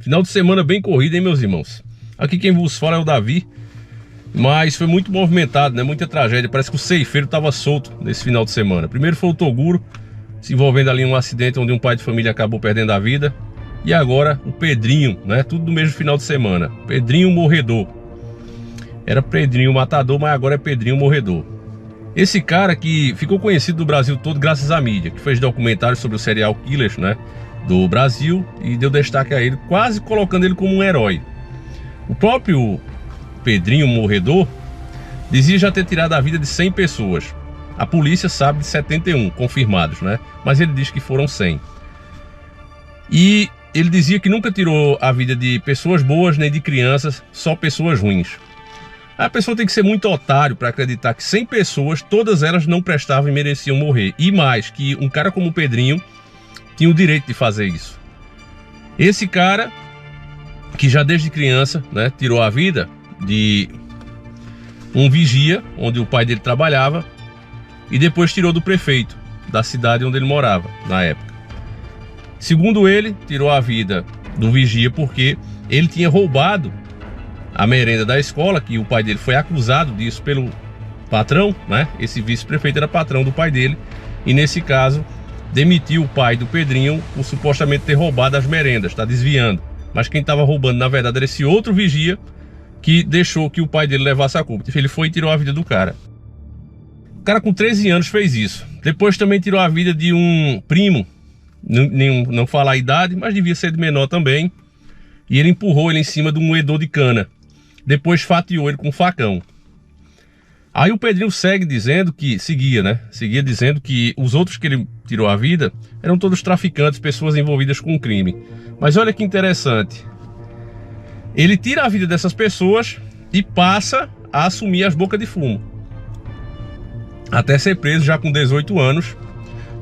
Final de semana bem corrido, hein, meus irmãos? Aqui quem vos fala é o Davi. Mas foi muito movimentado, né? Muita tragédia. Parece que o ceifeiro estava solto nesse final de semana. Primeiro foi o Toguro, se envolvendo ali em um acidente onde um pai de família acabou perdendo a vida. E agora o Pedrinho, né? Tudo no mesmo final de semana. Pedrinho Morredor. Era Pedrinho Matador, mas agora é Pedrinho Morredor. Esse cara que ficou conhecido do Brasil todo graças à mídia, que fez documentários sobre os serial killers, né? Do Brasil, e deu destaque a ele, quase colocando ele como um herói. O próprio Pedrinho Morredor dizia já ter tirado a vida de 100 pessoas. A polícia sabe de 71 confirmados, né? Mas ele diz que foram 100. E ele dizia que nunca tirou a vida de pessoas boas nem de crianças, só pessoas ruins. A pessoa tem que ser muito otário para acreditar que 100 pessoas, todas elas não prestavam e mereciam morrer. E mais, que um cara como o Pedrinho tinha o direito de fazer isso. Esse cara, que já desde criança, né, tirou a vida de um vigia, onde o pai dele trabalhava, e depois tirou do prefeito da cidade onde ele morava, na época. Segundo ele, tirou a vida do vigia porque ele tinha roubado a merenda da escola, que o pai dele foi acusado disso pelo patrão, né? Esse vice-prefeito era patrão do pai dele, e nesse caso demitiu o pai do Pedrinho por supostamente ter roubado as merendas, tá desviando. Mas quem estava roubando na verdade era esse outro vigia que deixou que o pai dele levasse a culpa. Ele foi e tirou a vida do cara. O cara com 13 anos fez isso. Depois também tirou a vida de um primo, não falar a idade, mas devia ser de menor também. E ele empurrou ele em cima de um moedor de cana. Depois fatiou ele com um facão. Aí o Pedrinho seguia dizendo que os outros que ele tirou a vida eram todos traficantes, pessoas envolvidas com o crime. Mas olha que interessante. Ele tira a vida dessas pessoas e passa a assumir as bocas de fumo. Até ser preso já com 18 anos,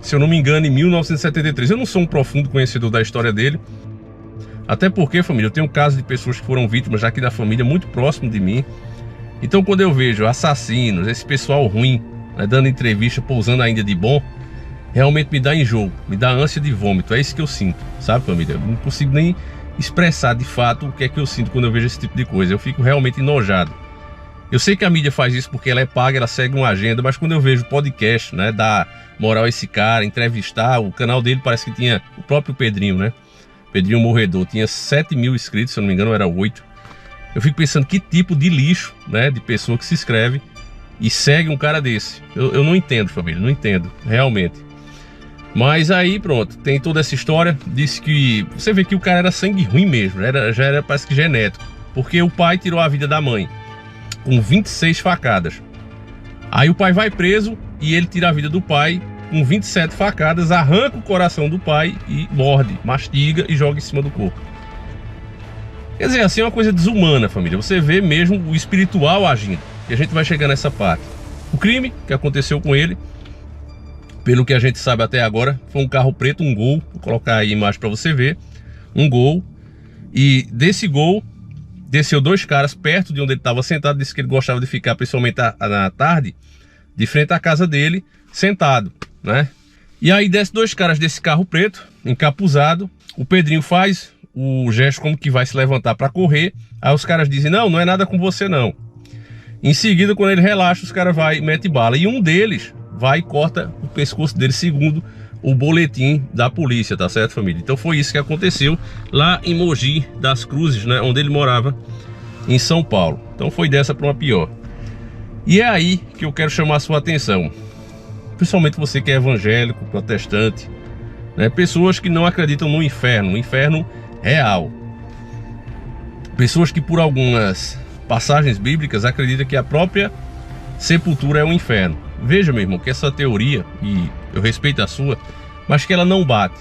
se eu não me engano, em 1973. Eu não sou um profundo conhecedor da história dele. Até porque, família, eu tenho casos de pessoas que foram vítimas já aqui da família, muito próximo de mim. Então quando eu vejo assassinos, esse pessoal ruim, né, dando entrevista, pousando ainda de bom, realmente me dá enjoo, me dá ânsia de vômito. É isso que eu sinto, sabe, família? Eu não consigo nem expressar de fato o que é que eu sinto quando eu vejo esse tipo de coisa. Eu fico realmente enojado. Eu sei que a mídia faz isso porque ela é paga, ela segue uma agenda, mas quando eu vejo podcast, né, dar moral a esse cara, entrevistar, o canal dele parece que tinha o próprio Pedrinho, né? Pedrinho Morredor, tinha 7 mil inscritos, se eu não me engano era 8. Eu fico pensando que tipo de lixo, né, de pessoa que se inscreve e segue um cara desse. Eu não entendo, família, não entendo, realmente. Mas aí pronto, tem toda essa história. Disse que você vê que o cara era sangue ruim mesmo, já era parece que genético, porque o pai tirou a vida da mãe com 26 facadas. Aí o pai vai preso e ele tira a vida do pai com 27 facadas, arranca o coração do pai e morde, mastiga e joga em cima do corpo. Quer dizer, assim é uma coisa desumana, família. Você vê mesmo o espiritual agindo. E a gente vai chegar nessa parte. O crime que aconteceu com ele, pelo que a gente sabe até agora, foi um carro preto, um Gol. Vou colocar aí a imagem para você ver. Um Gol. E desse Gol, desceu 2 caras perto de onde ele estava sentado. Disse que ele gostava de ficar, principalmente na tarde, de frente à casa dele, sentado, né? E aí desce 2 caras desse carro preto, encapuzado. O Pedrinho faz o gesto como que vai se levantar para correr. Aí os caras dizem, não é nada com você não. Em seguida, quando ele relaxa, os caras vai e mete bala. E um deles vai e corta o pescoço dele, segundo o boletim da polícia, tá certo, família? Então foi isso que aconteceu lá em Mogi das Cruzes, né, onde ele morava, em São Paulo. Então foi dessa para uma pior. E é aí que eu quero chamar a sua atenção. Principalmente você que é evangélico, protestante, né, pessoas que não acreditam no inferno, um inferno real. Pessoas que por algumas passagens bíblicas acreditam que a própria sepultura é um inferno. Veja, meu irmão, que essa teoria, e eu respeito a sua, mas que ela não bate.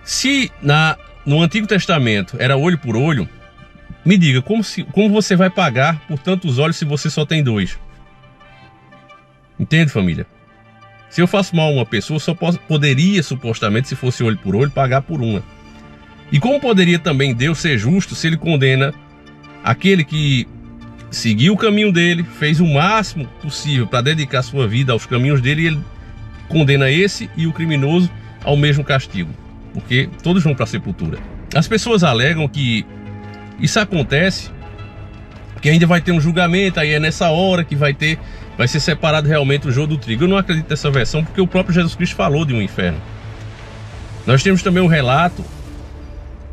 Se no Antigo Testamento era olho por olho, me diga, como você vai pagar por tantos olhos se você só tem 2? Entende, família? Se eu faço mal a uma pessoa, só poderia, supostamente, se fosse olho por olho, pagar por uma. E como poderia também Deus ser justo se ele condena aquele que seguiu o caminho dele, fez o máximo possível para dedicar sua vida aos caminhos dele, e ele condena esse e o criminoso ao mesmo castigo, porque todos vão para a sepultura. As pessoas alegam que isso acontece, que ainda vai ter um julgamento, aí é nessa hora que vai ser separado realmente o joio do trigo. Eu não acredito nessa versão, porque o próprio Jesus Cristo falou de um inferno. Nós temos também um relato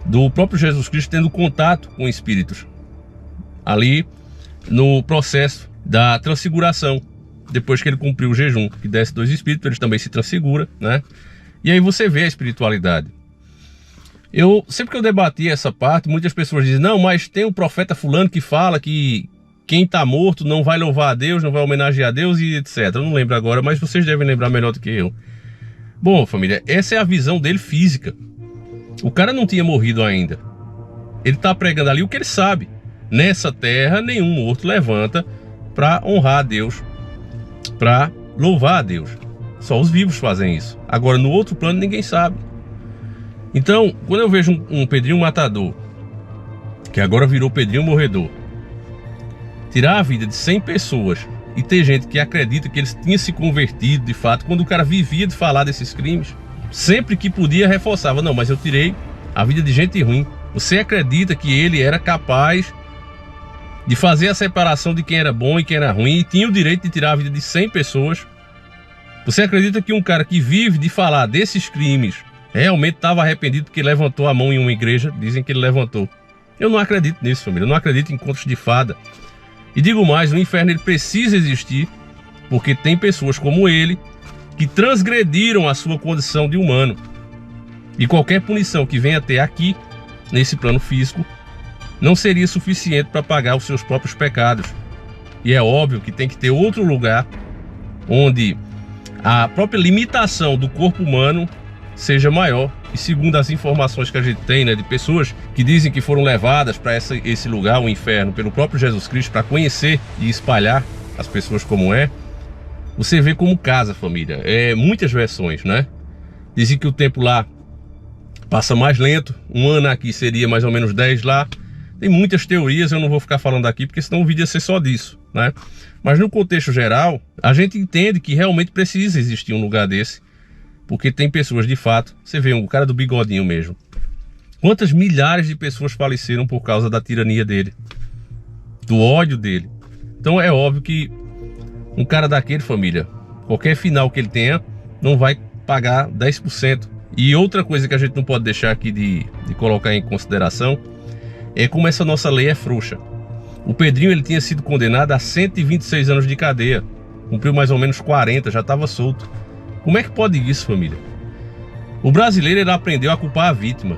do próprio Jesus Cristo tendo contato com espíritos ali no processo da transfiguração, depois que ele cumpriu o jejum, que desce 2 espíritos, ele também se transfigura, né? E aí você vê a espiritualidade. Sempre que eu debati essa parte, muitas pessoas dizem, não, mas tem o profeta fulano que fala que quem está morto não vai louvar a Deus, não vai homenagear a Deus e etc. Eu não lembro agora, mas vocês devem lembrar melhor do que eu. Bom, família, essa é a visão dele física. O cara não tinha morrido ainda. Ele está pregando ali o que ele sabe. Nessa terra, nenhum morto levanta para honrar a Deus, para louvar a Deus. Só os vivos fazem isso. Agora, no outro plano, ninguém sabe. Então, quando eu vejo um Pedrinho matador, que agora virou Pedrinho morredor, tirar a vida de 100 pessoas e ter gente que acredita que eles tinham se convertido de fato, quando o cara vivia de falar desses crimes, sempre que podia reforçava, não, mas eu tirei a vida de gente ruim. Você acredita que ele era capaz de fazer a separação de quem era bom e quem era ruim e tinha o direito de tirar a vida de 100 pessoas? Você acredita que um cara que vive de falar desses crimes realmente estava arrependido porque levantou a mão em uma igreja? Dizem que ele levantou. Eu não acredito nisso, família. Eu não acredito em contos de fada. E digo mais, o inferno ele precisa existir porque tem pessoas como ele que transgrediram a sua condição de humano. E qualquer punição que venha até aqui, nesse plano físico, não seria suficiente para pagar os seus próprios pecados. E é óbvio que tem que ter outro lugar onde a própria limitação do corpo humano seja maior. E segundo as informações que a gente tem, né, de pessoas que dizem que foram levadas para esse lugar, o inferno, pelo próprio Jesus Cristo, para conhecer e espalhar as pessoas como é, você vê como casa, família. Muitas versões, né? Dizem que o tempo lá passa mais lento, um ano aqui seria mais ou menos 10 lá. Tem muitas teorias, eu não vou ficar falando aqui, porque senão o vídeo ia ser só disso, né? Mas no contexto geral, a gente entende que realmente precisa existir um lugar desse, porque tem pessoas de fato, você vê o cara do bigodinho mesmo. Quantas milhares de pessoas faleceram por causa da tirania dele, do ódio dele. Então é óbvio que um cara daquele, família, qualquer final que ele tenha, não vai pagar 10%. E outra coisa que a gente não pode deixar aqui de colocar em consideração é como essa nossa lei é frouxa. O Pedrinho ele tinha sido condenado a 126 anos de cadeia, cumpriu mais ou menos 40, já estava solto. Como é que pode isso, família? O brasileiro ele aprendeu a culpar a vítima.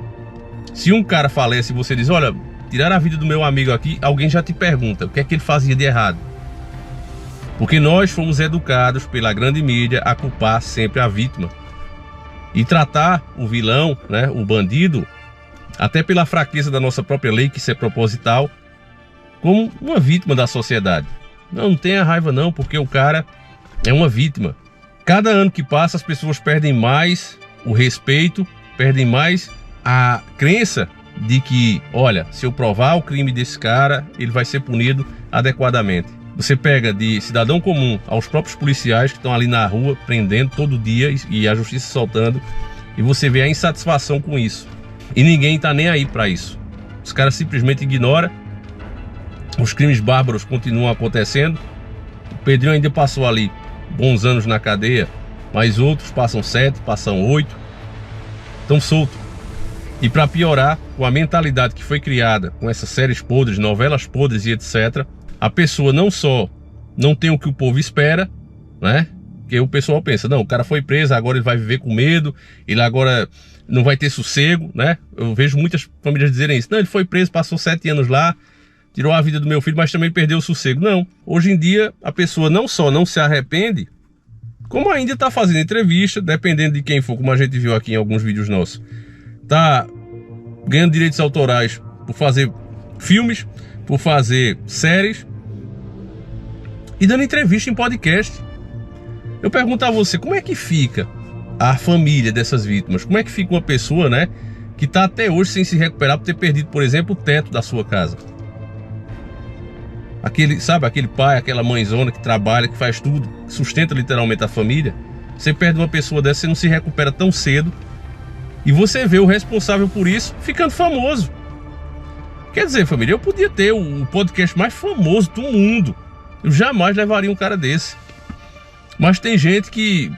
Se um cara falece e você diz, olha, tiraram a vida do meu amigo aqui, alguém já te pergunta o que é que ele fazia de errado. Porque nós fomos educados pela grande mídia a culpar sempre a vítima. E tratar o vilão, né, o bandido, até pela fraqueza da nossa própria lei, que isso é proposital, como uma vítima da sociedade. Não tenha raiva não, porque o cara é uma vítima. Cada ano que passa as pessoas perdem mais o respeito, perdem mais a crença de que, olha, se eu provar o crime desse cara, ele vai ser punido adequadamente. Você pega de cidadão comum aos próprios policiais que estão ali na rua prendendo todo dia e a justiça soltando, e você vê a insatisfação com isso. E ninguém está nem aí para isso. Os caras simplesmente ignoram. Os crimes bárbaros continuam acontecendo. O Pedrinho ainda passou ali bons anos na cadeia, mas outros passam 7, passam 8, estão soltos. E para piorar, com a mentalidade que foi criada com essas séries podres, novelas podres e etc., a pessoa não só não tem o que o povo espera, né? Porque o pessoal pensa, não, o cara foi preso, agora ele vai viver com medo, ele agora não vai ter sossego, né? Eu vejo muitas famílias dizerem isso. Não, ele foi preso, passou 7 anos lá, tirou a vida do meu filho, mas também perdeu o sossego. Não, hoje em dia a pessoa não só não se arrepende, como ainda está fazendo entrevista, dependendo de quem for, como a gente viu aqui em alguns vídeos nossos. Tá ganhando direitos autorais por fazer filmes, por fazer séries e dando entrevista em podcast. Eu pergunto a você, como é que fica a família dessas vítimas? Como é que fica uma pessoa, né, que está até hoje sem se recuperar por ter perdido, por exemplo, o teto da sua casa? Sabe, aquele pai, aquela mãezona que trabalha, que faz tudo, que sustenta literalmente a família. Você perde uma pessoa dessa, você não se recupera tão cedo E você vê o responsável por isso ficando famoso. Quer dizer, família, eu podia ter o podcast mais famoso do mundo. Eu jamais levaria um cara desse. Mas tem gente que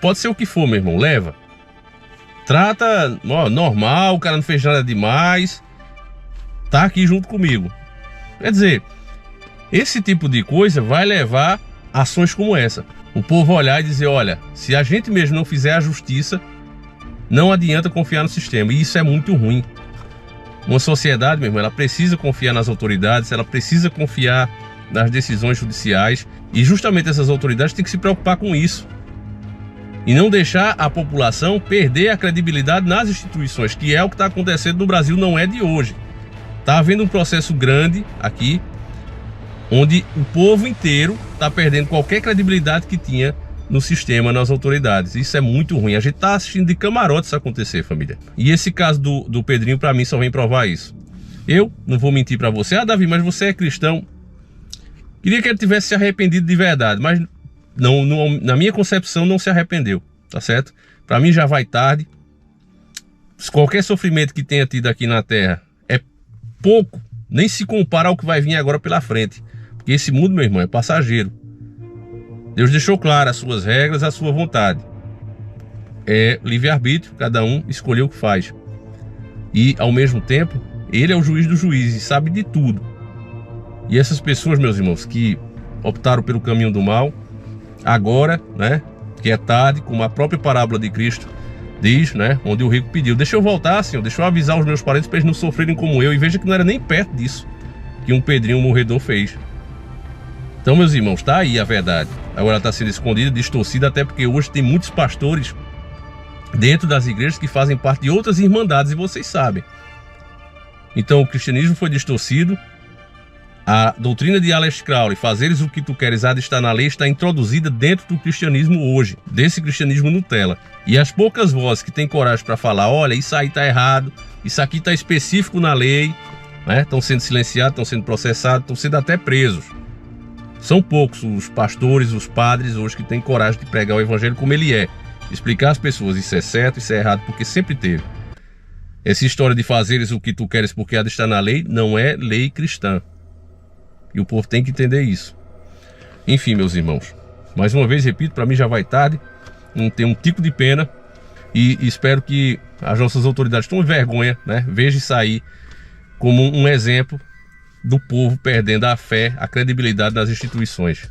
pode ser o que for, meu irmão, leva. Trata, ó, normal, o cara não fez nada demais. Tá aqui junto comigo. Quer dizer, esse tipo de coisa vai levar a ações como essa. O povo olhar e dizer, olha, se a gente mesmo não fizer a justiça, não adianta confiar no sistema. E isso é muito ruim. Uma sociedade, meu irmão, ela precisa confiar nas autoridades, ela precisa confiar nas decisões judiciais. E justamente essas autoridades têm que se preocupar com isso. E não deixar a população perder a credibilidade nas instituições, que é o que está acontecendo no Brasil, não é de hoje. Está havendo um processo grande aqui, onde o povo inteiro está perdendo qualquer credibilidade que tinha no sistema, nas autoridades. Isso é muito ruim. A gente está assistindo de camarote isso acontecer, família. E esse caso do Pedrinho, para mim, só vem provar isso. Eu não vou mentir para você. Ah, Davi, mas você é cristão. Queria que ele tivesse se arrependido de verdade, mas não, na minha concepção não se arrependeu, tá certo? Para mim já vai tarde. Qualquer sofrimento que tenha tido aqui na Terra é pouco, nem se compara ao que vai vir agora pela frente. Porque esse mundo, meu irmão, é passageiro. Deus deixou claro as suas regras, a sua vontade. É livre-arbítrio, cada um escolheu o que faz. E, ao mesmo tempo, ele é o juiz dos juízes e sabe de tudo. E essas pessoas, meus irmãos, que optaram pelo caminho do mal, agora, né, que é tarde, como a própria parábola de Cristo diz, né, onde o rico pediu, deixa eu voltar, Senhor, deixa eu avisar os meus parentes para eles não sofrerem como eu. E veja que não era nem perto disso que um Pedrinho morredor fez. Então, meus irmãos, está aí a verdade. Agora está sendo escondida, distorcida, até porque hoje tem muitos pastores dentro das igrejas que fazem parte de outras irmandades, e vocês sabem. Então o cristianismo foi distorcido. A doutrina de Aleister Crowley, fazeres o que tu queres, há de estar na lei, está introduzida dentro do cristianismo hoje, desse cristianismo Nutella. E as poucas vozes que têm coragem para falar, olha, isso aí está errado, isso aqui está específico na lei, né? Estão sendo silenciados, estão sendo processados, estão sendo até presos. São poucos os pastores, os padres hoje que têm coragem de pregar o evangelho como ele é. Explicar às pessoas isso é certo, isso é errado, porque sempre teve. Essa história de fazeres o que tu queres porque há de estar na lei, não é lei cristã. E o povo tem que entender isso. Enfim, meus irmãos, mais uma vez, repito, para mim já vai tarde, não tem um tico de pena, e espero que as nossas autoridades tomem vergonha, né? Vejam isso aí como um exemplo do povo perdendo a fé, a credibilidade nas instituições.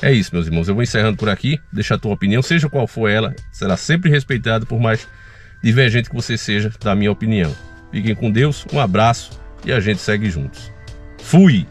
É isso, meus irmãos, eu vou encerrando por aqui. Deixa a tua opinião, seja qual for ela, será sempre respeitada, por mais divergente que você seja da minha opinião. Fiquem com Deus, um abraço e a gente segue juntos. Fui!